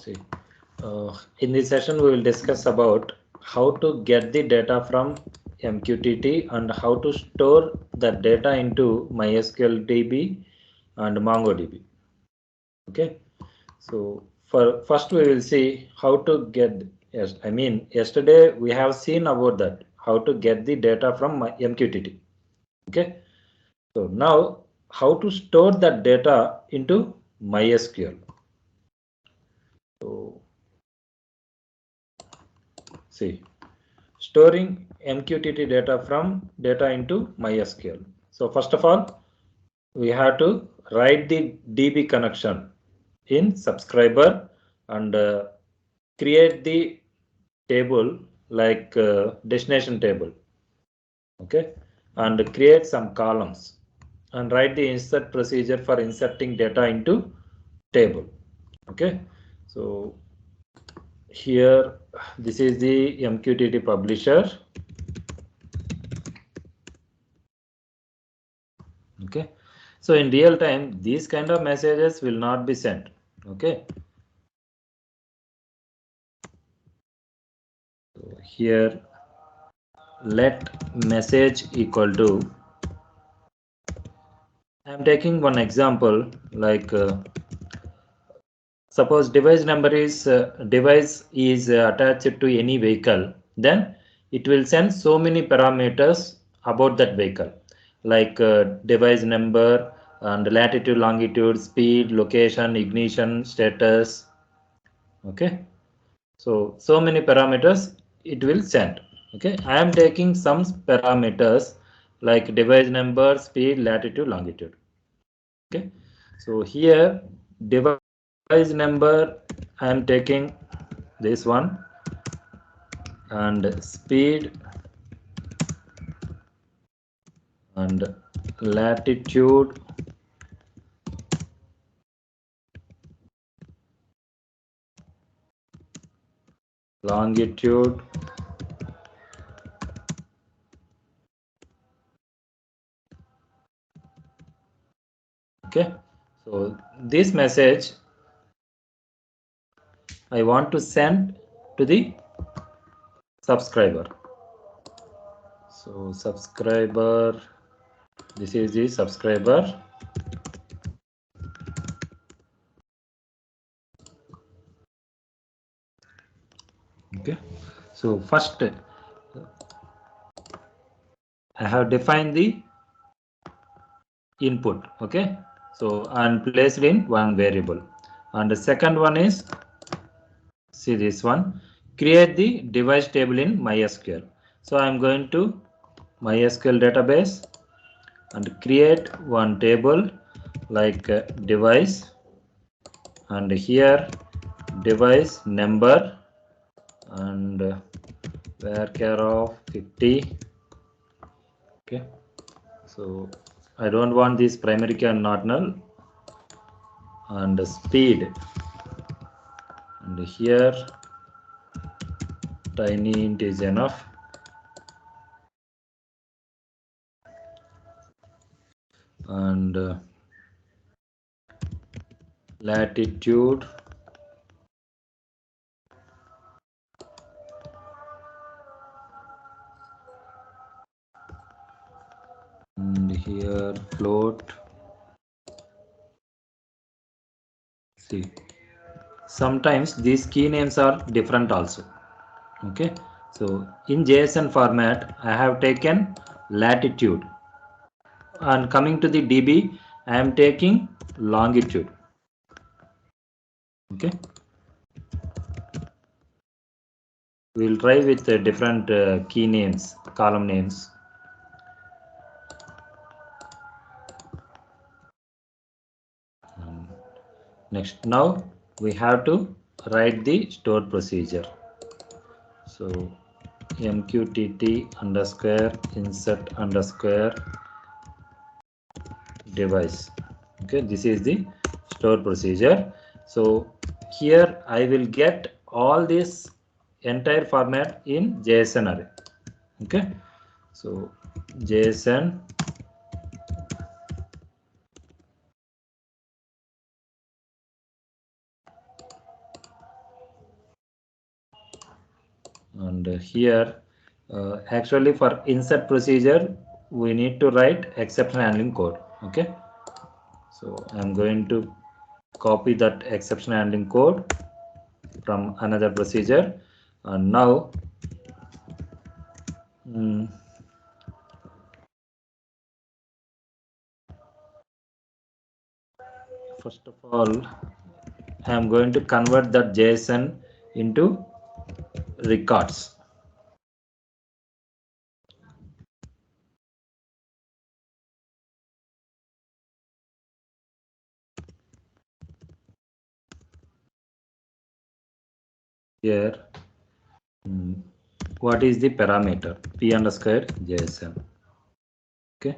See, in this session we will discuss about how to get the data from MQTT and how to store that data into MySQL DB and MongoDB. Okay, so first we will see how to get. Yes, I mean yesterday we have seen about that how to get the data from MQTT. Okay, so now how to store that data into MySQL. So see, storing MQTT data into MySQL. So first of all, we have to write the DB connection in subscriber and create the table like destination table. Okay, and create some columns and write the insert procedure for inserting data into table. Okay, so here this is the MQTT publisher. Okay, so in real time these kind of messages will not be sent. Okay, so here let message equal to, I'm taking one example like suppose device is attached to any vehicle, then it will send so many parameters about that vehicle like device number and latitude, longitude, speed, location, ignition status. Okay, so many parameters it will send. Okay, I am taking some parameters like device number, speed, latitude, longitude. Okay, so here device number I am taking this one, and speed and latitude longitude. Okay, so this message I want to send to the subscriber. So subscriber, this is the subscriber. Okay, so first I have defined the input. Okay, so and placed in one variable, and the second one is, see this one, create the device table in MySQL. So I'm going to MySQL database and create one table like device, and here device number and varchar of 50. Okay, so I don't want this primary key and not null, and speed, and here tiny int is enough, and latitude and here float. See, sometimes these key names are different also. Okay, so in JSON format I have taken latitude, and coming to the DB I am taking longitude. Okay, we will try with different key names, column names. Next, now we have to write the stored procedure. So MQTT underscore insert underscore device. Okay, this is the store procedure. So here I will get all this entire format in JSON array. Okay, so JSON And here actually for insert procedure we need to write exception handling code. Okay, so I'm going to copy that exception handling code from another procedure, and now first of all I am going to convert that JSON into records. Here what is the parameter? P underscore JSON. Okay,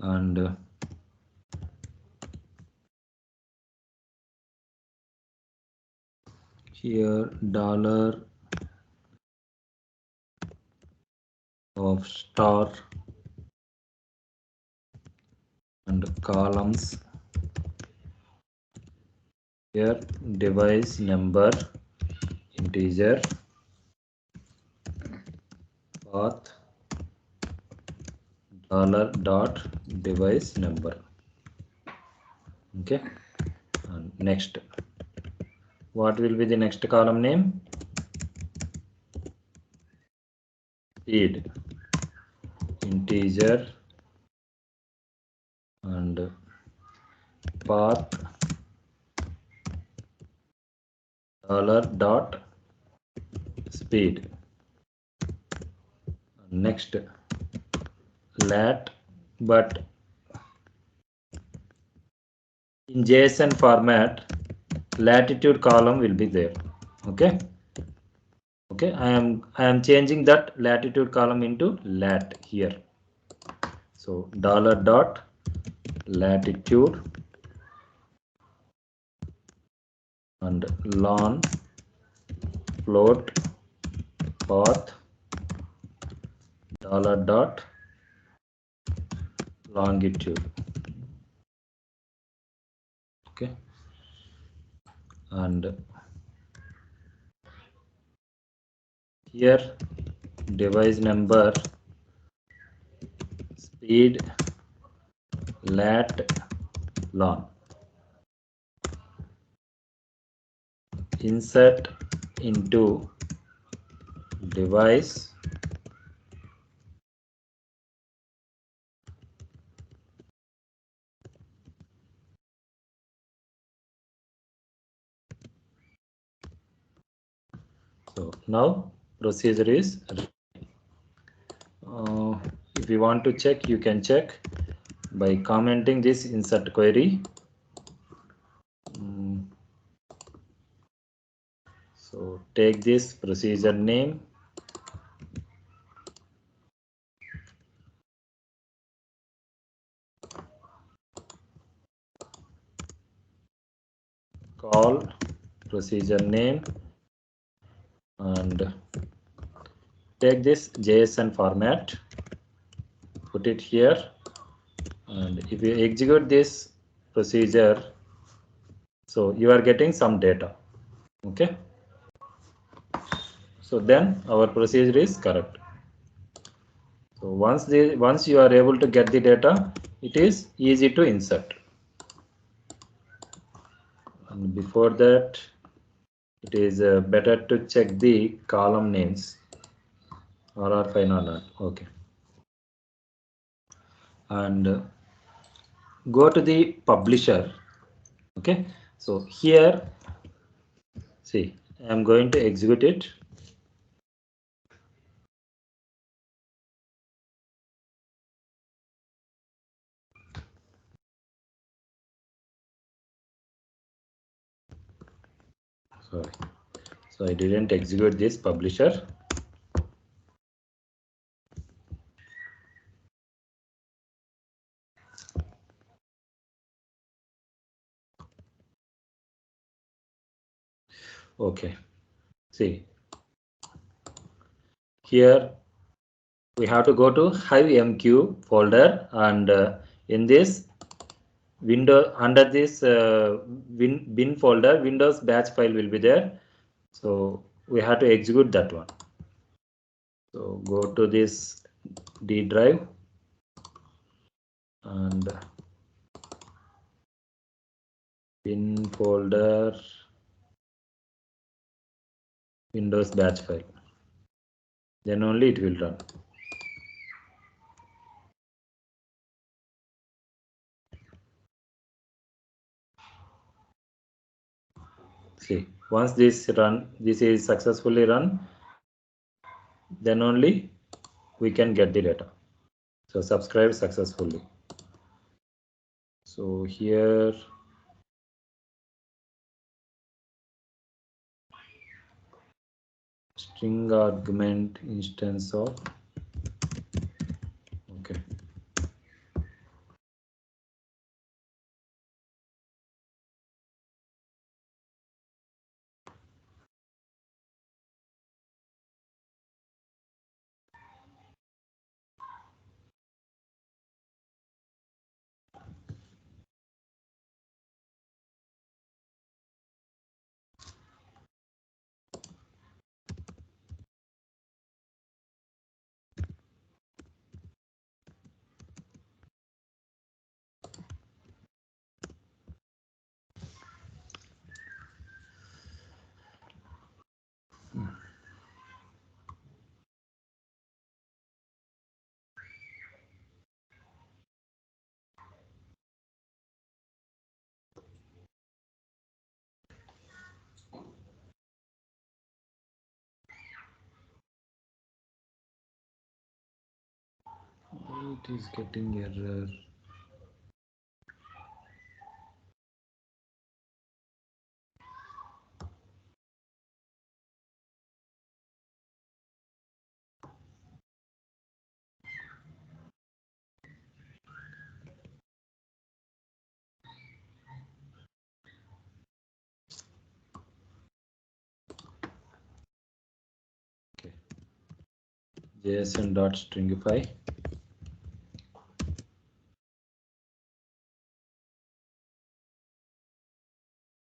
and here dollar of star and columns. Here device number integer path dollar dot device number. Okay, and next, what will be the next column name? Speed integer and path dollar dot speed. Next, lat, but in JSON format latitude column will be there. Okay, okay, I am changing that latitude column into lat here. So dollar dot latitude and lon float path dollar dot longitude. Okay, and here device number speed lat lon. Insert into device so now procedure is if you want to check, you can check by commenting this insert query. So take this procedure name, call procedure name, and take this JSON format, put it here, and if you execute this procedure, so you are getting some data. Okay, so then our procedure is correct. So once you are able to get the data, it is easy to insert. And before that, it is better to check the column names. All are fine or not? Okay. And go to the publisher. Okay. So here, see, I am going to execute it. Sorry. So I didn't execute this publisher. Okay. See, here we have to go to HiveMQ folder, and in this window under this bin folder, Windows batch file will be there. So we have to execute that one. So go to this D drive and bin folder Windows batch file. Then only it will run. See, once this is successfully run, then only we can get the data. So subscribe successfully. So here string argument instance of, okay. It is getting error. Okay. JSON.stringify.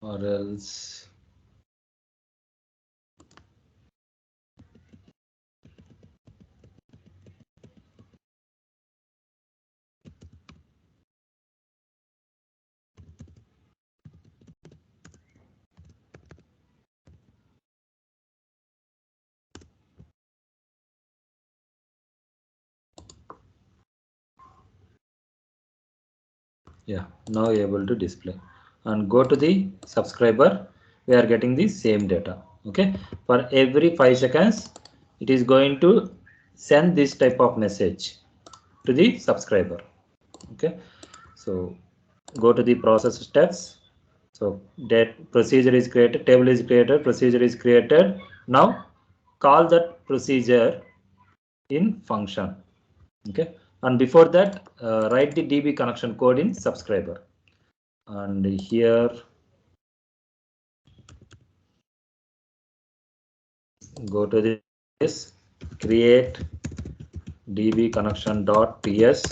Or else yeah, now able to display. And go to the subscriber, we are getting the same data. Okay, for every 5 seconds it is going to send this type of message to the subscriber. Okay, so go to the process steps. So that procedure is created, table is created, procedure is created. Now call that procedure in function. Okay, and before that write the DB connection code in subscriber. And here go to this create db connection dot ts.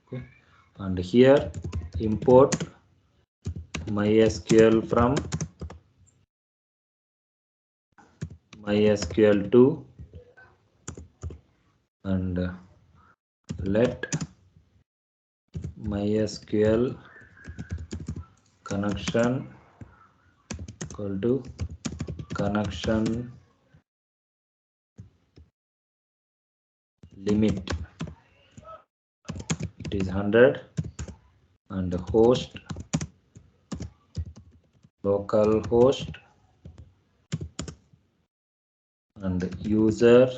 Okay. And here import MySQL from MySQL 2 and let MySQL connection equal to connection limit, it is 100, and host local host and user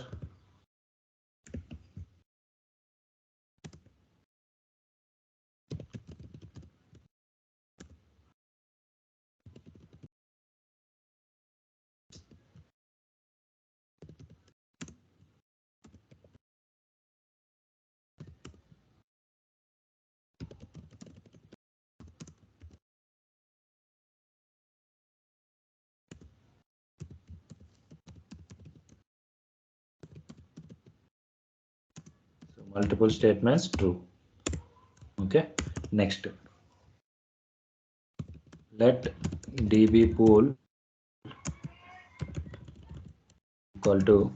multiple statements true. Okay, next let db pool equal to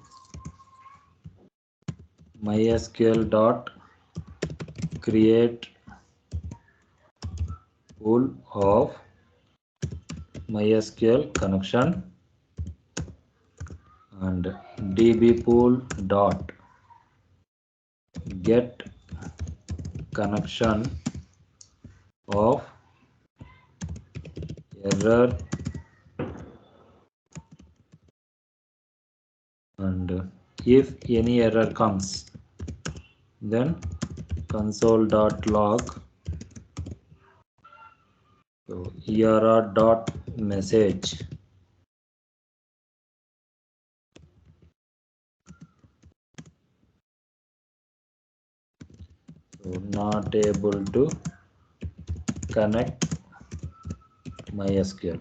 MySQL dot create pool of MySQL connection and db pool dot get connection of error and if any error comes then console.log so error.message so not able to connect MySQL.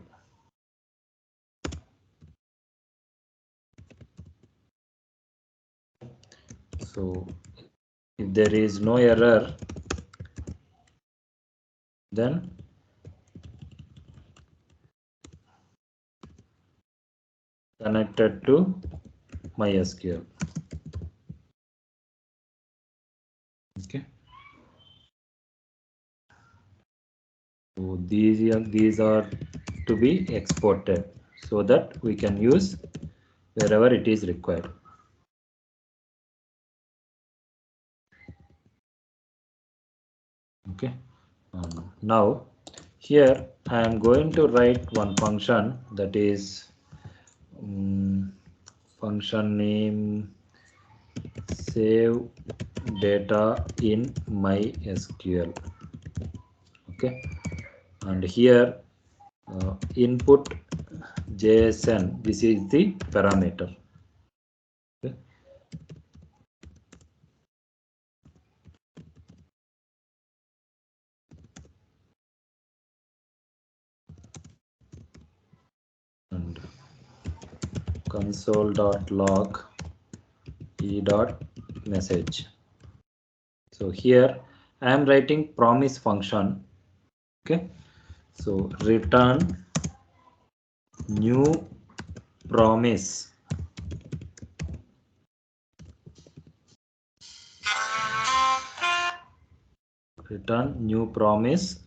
So if there is no error then connected to MySQL. Okay. So these are to be exported so that we can use wherever it is required. Okay. Now here I am going to write one function that is function name save data in MySQL. Okay, and here input JSON, this is the parameter. Okay. And console.log e.message. So here I am writing promise function. Okay, so return new promise. Return new promise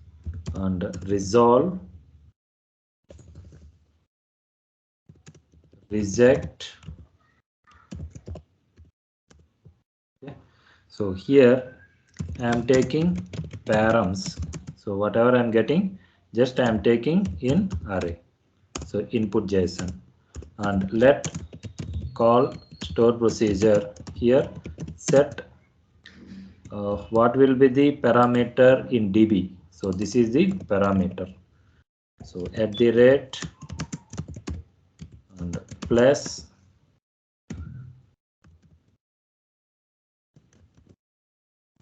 and resolve reject. Okay. So here I am taking params. So whatever I am getting, just I am taking in array. So input JSON and let call store procedure here set what will be the parameter in DB. So this is the parameter. So at the rate and plus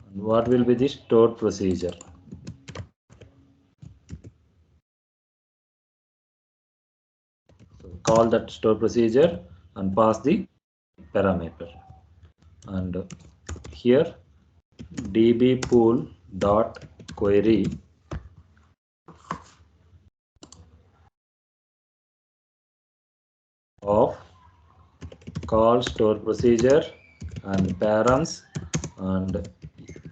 and what will be the store procedure. So call that store procedure and pass the parameter and here db pool dot query of call store procedure and params and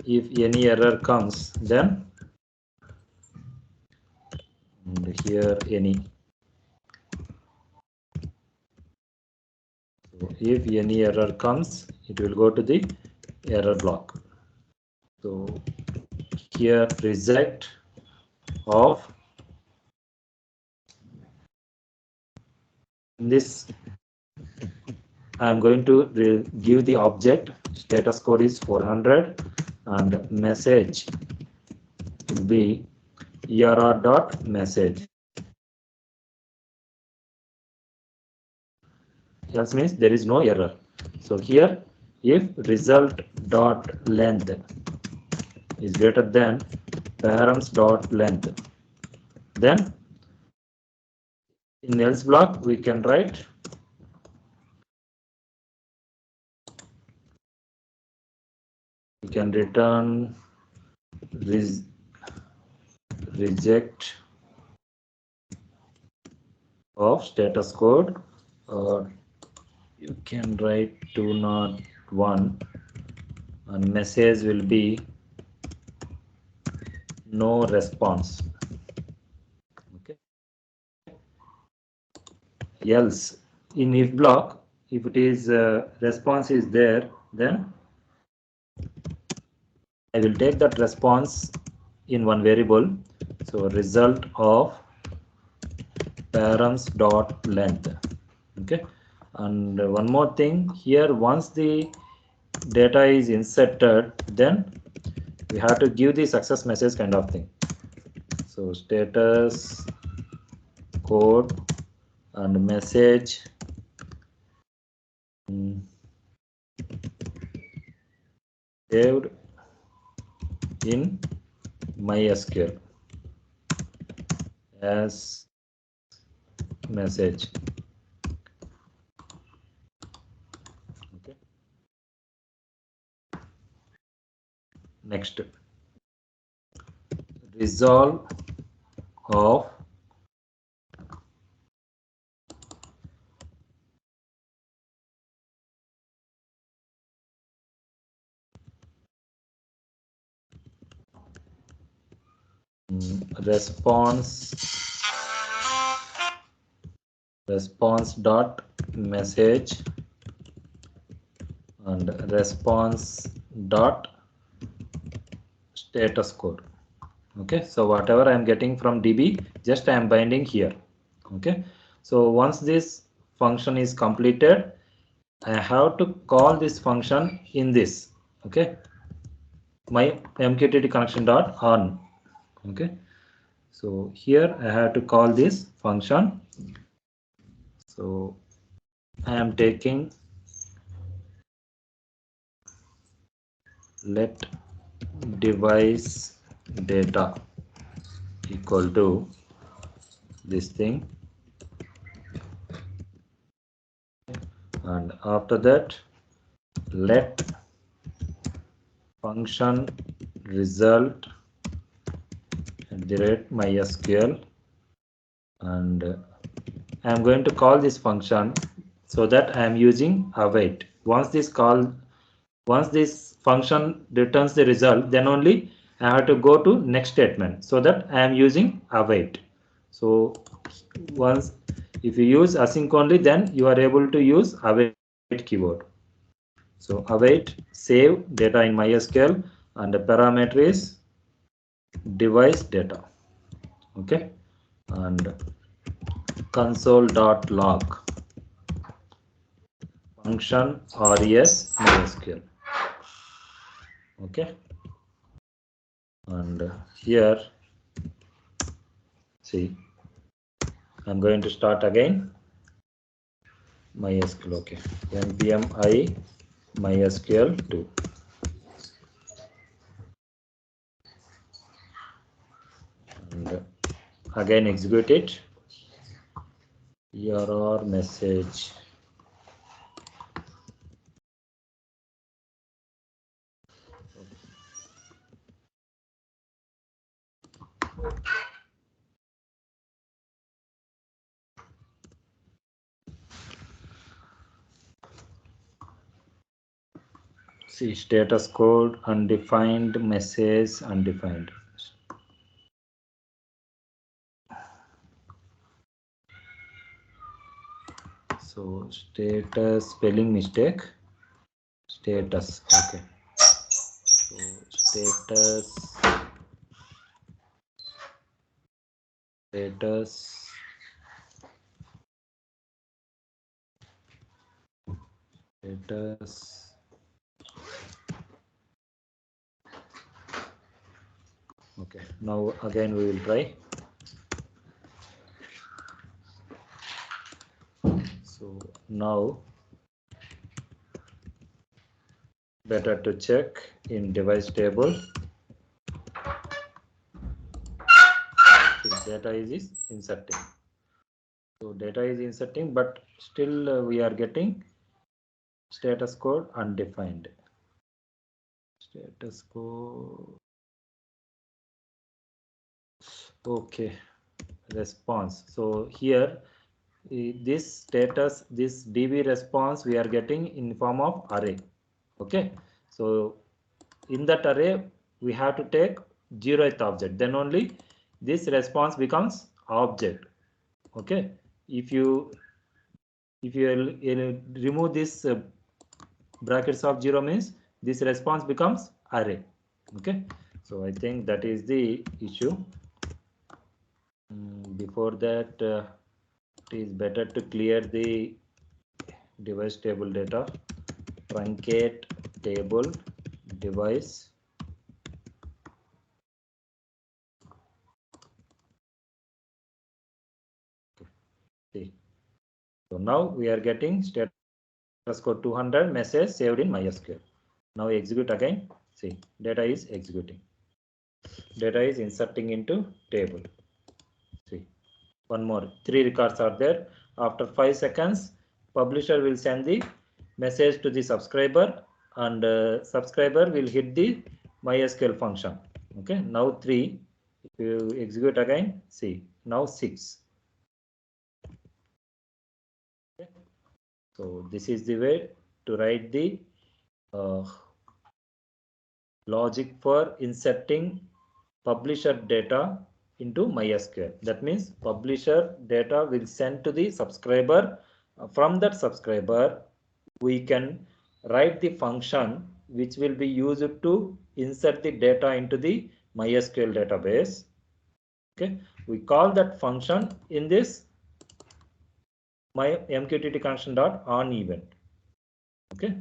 if any error comes then and here any so if any error comes it will go to the error block. So here reject of this I am going to give the object status code is 400 and message will be error.message. Else means there is no error. So here if result dot length is greater than params dot length then in else block we can write we can return reject of status code you can write 201 and message will be no response. Okay. Else in if block, if it is response is there, then I will take that response in one variable. So result of params dot length. Okay. And one more thing here, once the data is inserted, then we have to give the success message kind of thing. So status code and message saved in MySQL as message. Okay. Next, resolve of response dot message and response dot status code. Okay, so whatever I am getting from DB, just I am binding here. Okay, so once this function is completed, I have to call this function in this. Okay, my MQTT connection dot on. Okay, so here I have to call this function. So I am taking let device data equal to this thing, and after that let function result at the rate MySQL, and I am going to call this function so that I am using await. Once this function returns the result, then only I have to go to next statement, so that I am using await. So once if you use async only, then you are able to use await keyword. So await save data in MySQL, and the parameter is device data. Okay, and console.log function res MySQL. Okay, and here see I'm going to start again MySQL. Okay, npm I MySQL 2. And again execute it. Error message. See status code undefined, message undefined. So status spelling mistake. Status. Okay. So status okay, now again we will try. So now better to check in device table if data is inserting. So data is inserting, but still we are getting status code undefined. Status code. Okay, response. So here this status, this DB response we are getting in form of array. Okay, so in that array we have to take 0th object, then only this response becomes object. Okay, if you remove this brackets of 0 means this response becomes array. Okay, so I think that is the issue. Before that, it is better to clear the device table data. Truncate table device. See, so now we are getting status code 200 message saved in MySQL. Now execute again. See, data is executing. Data is inserting into table. See, one more, 3 records are there. After 5 seconds, publisher will send the message to the subscriber, and subscriber will hit the MySQL function. Okay, now 3. If you execute again, see, now 6. Okay. So this is the way to write the logic for inserting publisher data into MySQL. That means publisher data will send to the subscriber. From that subscriber, we can write the function which will be used to insert the data into the MySQL database. Okay, we call that function in this my MQTT connection dot on event. Okay,